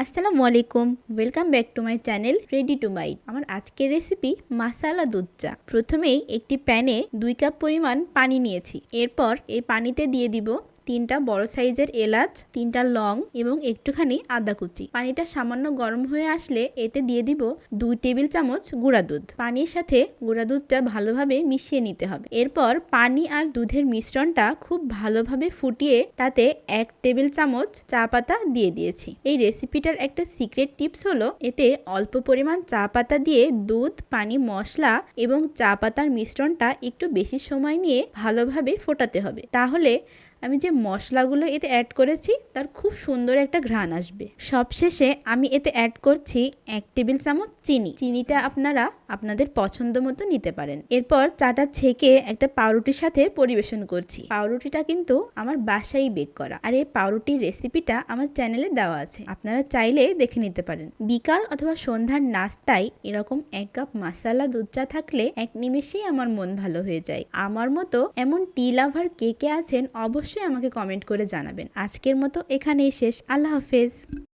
আসসালামু আলাইকুম, welcome back to my channel ready to bite. আমার আজকের রেসিপি মাসালা দুধ চা। প্রথমেই একটি প্যানে 2 কাপ পরিমাণ পানি নিয়েছি। এরপর এই পানিতে দিয়ে দিব 3টা বড় সাইজের এলাচ, 3টা লং এবং একটুখানি আদা কুচি। পানিটা সামান্য গরম হয়ে আসলে এতে দিয়ে দিব 2 টেবিল চামচ গুঁড়া দুধ। পানির সাথে গুঁড়া দুধটা ভালোভাবে মিশিয়ে নিতে হবে। এরপর পানি আর দুধের মিশ্রণটা খুব ভালোভাবে ফুটিয়ে তাতে 1 টেবিল চামচ চা পাতা দিয়ে দিয়েছি। এই রেসিপিটার একটা সিক্রেট টিপস হলো এতে অল্প পরিমাণ চা পাতা দিয়ে দুধ, পানি, মশলা এবং চা পাতার মিশ্রণটা একটু বেশি সময় নিয়ে ভালোভাবে ফোটাতে হবে। তাহলে আমি যে মশলাগুলো এতে অ্যাড করেছি তার খুব সুন্দর একটা ঘ্রাণ আসবে। সবশেষে আমি এতে অ্যাড করছি 1 টেবিল চামচ চিনি। চিনিটা আপনারা আপনাদের পছন্দ মতো নিতে পারেন। এরপর চাটা ছেঁকে একটা পাউরুটির সাথে পরিবেশন করছি। পাউরুটিটা কিন্তু আমার বাসায় বেক করা, আর এই পাউরুটির রেসিপিটা আমার চ্যানেলে দেওয়া আছে, আপনারা চাইলে দেখে নিতে পারেন। বিকাল অথবা সন্ধ্যার নাস্তায় এরকম 1 কাপ মাসালা দুধ চা থাকলে এক নিমেষেই আমার মন ভালো হয়ে যায়। আমার মতো এমন টি লাভার কে কে আছেন অবশ্যই আমাকে কমেন্ট করে জানাবেন। আজকের মতো এখানেই শেষ। আল্লাহ হাফেজ।